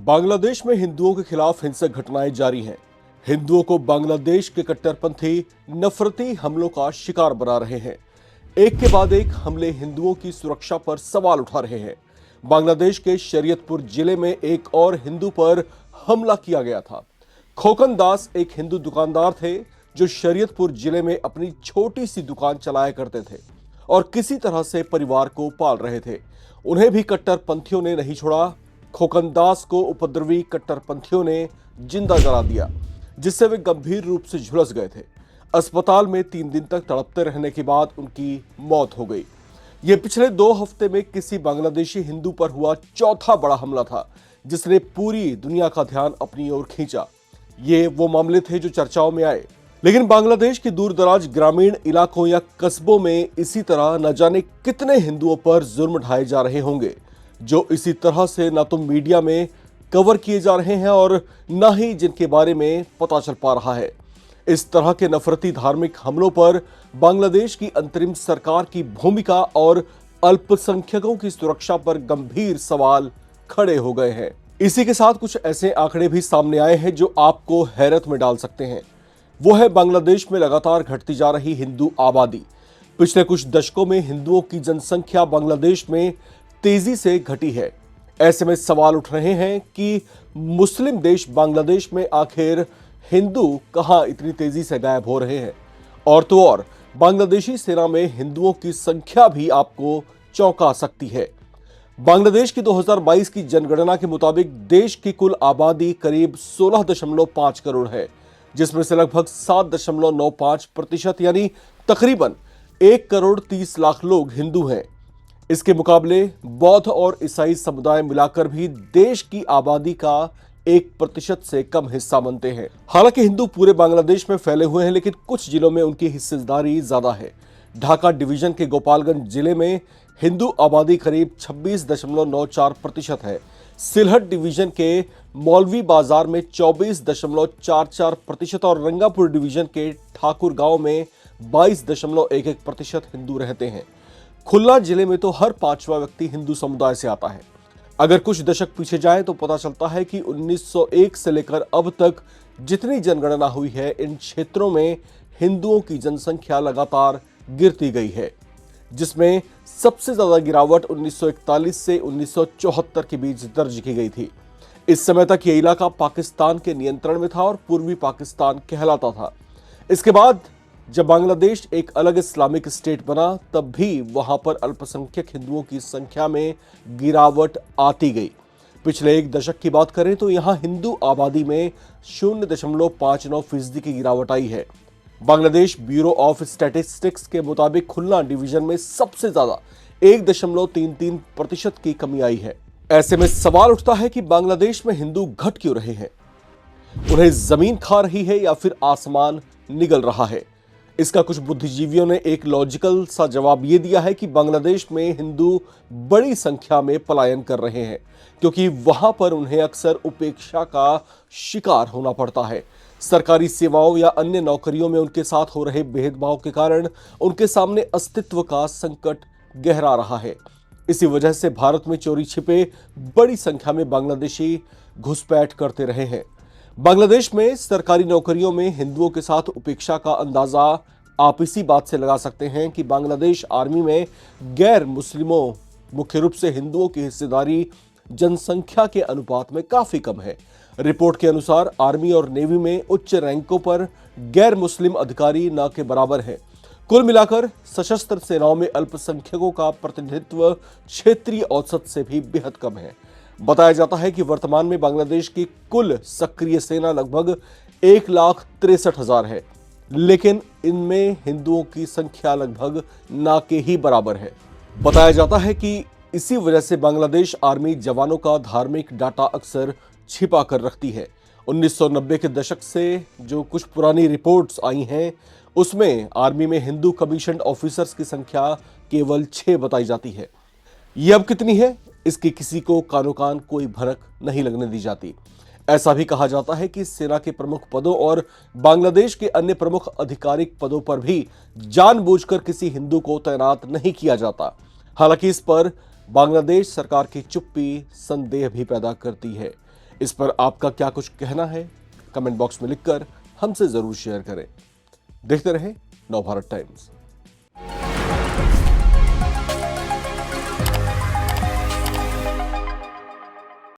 बांग्लादेश में हिंदुओं के खिलाफ हिंसक घटनाएं जारी हैं। हिंदुओं को बांग्लादेश के कट्टरपंथी नफरती हमलों का शिकार बना रहे हैं। एक के बाद एक हमले हिंदुओं की सुरक्षा पर सवाल उठा रहे हैं। बांग्लादेश के शरीयतपुर जिले में एक और हिंदू पर हमला किया गया था। खोकन दास एक हिंदू दुकानदार थे जो शरीयतपुर जिले में अपनी छोटी सी दुकान चलाया करते थे और किसी तरह से परिवार को पाल रहे थे। उन्हें भी कट्टरपंथियों ने नहीं छोड़ा। खोकन दास को उपद्रवी कट्टरपंथियों ने जिंदा जला दिया, जिससे वे गंभीर रूप से झुलस गए थे। अस्पताल में 3 दिन तक तड़पते रहने के बाद उनकी मौत हो गई। यह पिछले 2 हफ्ते में किसी बांग्लादेशी हिंदू पर हुआ चौथा बड़ा हमला था, जिसने पूरी दुनिया का ध्यान अपनी ओर खींचा। ये वो मामले थे जो चर्चाओं में आए, लेकिन बांग्लादेश के दूरदराज ग्रामीण इलाकों या कस्बों में इसी तरह न जाने कितने हिंदुओं पर जुर्म ढाए जा रहे होंगे, जो इसी तरह से ना तो मीडिया में कवर किए जा रहे हैं और न ही जिनके बारे में पता चल पा रहा है। इस तरह के नफरती धार्मिक हमलों पर बांग्लादेश की अंतरिम सरकार की भूमिका और अल्पसंख्यकों की सुरक्षा पर गंभीर सवाल खड़े हो गए हैं। इसी के साथ कुछ ऐसे आंकड़े भी सामने आए हैं जो आपको हैरत में डाल सकते हैं। वो है बांग्लादेश में लगातार घटती जा रही हिंदू आबादी। पिछले कुछ दशकों में हिंदुओं की जनसंख्या बांग्लादेश में तेजी से घटी है। ऐसे में सवाल उठ रहे हैं कि मुस्लिम देश बांग्लादेश में आखिर हिंदू कहां इतनी तेजी से गायब हो रहे हैं। और तो और बांग्लादेशी सेना में हिंदुओं की संख्या भी आपको चौंका सकती है। बांग्लादेश की 2022 की जनगणना के मुताबिक देश की कुल आबादी करीब 16.5 करोड़ है, जिसमें से लगभग 7.95% यानी तकरीबन 1 करोड़ 30 लाख लोग हिंदू हैं। इसके मुकाबले बौद्ध और ईसाई समुदाय मिलाकर भी देश की आबादी का 1% से कम हिस्सा बनते हैं। हालांकि हिंदू पूरे बांग्लादेश में फैले हुए हैं, लेकिन कुछ जिलों में उनकी हिस्सेदारी ज्यादा है। ढाका डिवीजन के गोपालगंज जिले में हिंदू आबादी करीब 26.94% है। सिलहट डिवीजन के मौलवी बाजार में 24.44% और रंगापुर डिवीजन के ठाकुर गांव में 22.11% हिंदू रहते हैं। खुल्ला जिले में तो हर 5वां व्यक्ति हिंदू समुदाय से आता है। अगर कुछ दशक पीछे जाएं तो पता चलता है कि 1901 से लेकर अब तक जितनी जनगणना हुई है, इन क्षेत्रों में हिंदुओं की जनसंख्या लगातार गिरती गई है, जिसमें सबसे ज्यादा गिरावट 1941 से 1974 के बीच दर्ज की गई थी। इस समय तक यह इलाका पाकिस्तान के नियंत्रण में था और पूर्वी पाकिस्तान कहलाता था। इसके बाद जब बांग्लादेश एक अलग इस्लामिक स्टेट बना, तब भी वहां पर अल्पसंख्यक हिंदुओं की संख्या में गिरावट आती गई। पिछले 1 दशक की बात करें तो यहां हिंदू आबादी में 0.59% की गिरावट आई है। बांग्लादेश ब्यूरो ऑफ स्टैटिस्टिक्स के मुताबिक खुल्ना डिवीजन में सबसे ज्यादा 1.33% की कमी आई है। ऐसे में सवाल उठता है कि बांग्लादेश में हिंदू घट क्यों रहे हैं? उन्हें जमीन खा रही है या फिर आसमान निगल रहा है? इसका कुछ बुद्धिजीवियों ने एक लॉजिकल सा जवाब यह दिया है कि बांग्लादेश में हिंदू बड़ी संख्या में पलायन कर रहे हैं, क्योंकि वहां पर उन्हें अक्सर उपेक्षा का शिकार होना पड़ता है। सरकारी सेवाओं या अन्य नौकरियों में उनके साथ हो रहे भेदभाव के कारण उनके सामने अस्तित्व का संकट गहरा रहा है। इसी वजह से भारत में चोरी छिपे बड़ी संख्या में बांग्लादेशी घुसपैठ करते रहे हैं। बांग्लादेश में सरकारी नौकरियों में हिंदुओं के साथ उपेक्षा का अंदाजा आप इसी बात से लगा सकते हैं कि बांग्लादेश आर्मी में गैर मुस्लिमों, मुख्य रूप से हिंदुओं की हिस्सेदारी जनसंख्या के अनुपात में काफी कम है। रिपोर्ट के अनुसार आर्मी और नेवी में उच्च रैंकों पर गैर मुस्लिम अधिकारी न के बराबर हैं। कुल मिलाकर सशस्त्र सेनाओं में अल्पसंख्यकों का प्रतिनिधित्व क्षेत्रीय औसत से भी बेहद कम है। बताया जाता है कि वर्तमान में बांग्लादेश की कुल सक्रिय सेना लगभग 1,63,000 है, लेकिन इनमें हिंदुओं की संख्या लगभग ना के ही बराबर है। बताया जाता है कि इसी वजह से बांग्लादेश आर्मी जवानों का धार्मिक डाटा अक्सर छिपा कर रखती है। 1990 के दशक से जो कुछ पुरानी रिपोर्ट्स आई हैं, उसमें आर्मी में हिंदू कमीशन्ड ऑफिसर्स की संख्या केवल 6 बताई जाती है। ये अब कितनी है, इसकी किसी को कानो कान कोई भनक नहीं लगने दी जाती। ऐसा भी कहा जाता है कि सेना के प्रमुख पदों और बांग्लादेश के अन्य प्रमुख आधिकारिक पदों पर भी जानबूझकर किसी हिंदू को तैनात नहीं किया जाता। हालांकि इस पर बांग्लादेश सरकार की चुप्पी संदेह भी पैदा करती है। इस पर आपका क्या कुछ कहना है, कमेंट बॉक्स में लिखकर हमसे जरूर शेयर करें। देखते रहें नवभारत टाइम्स।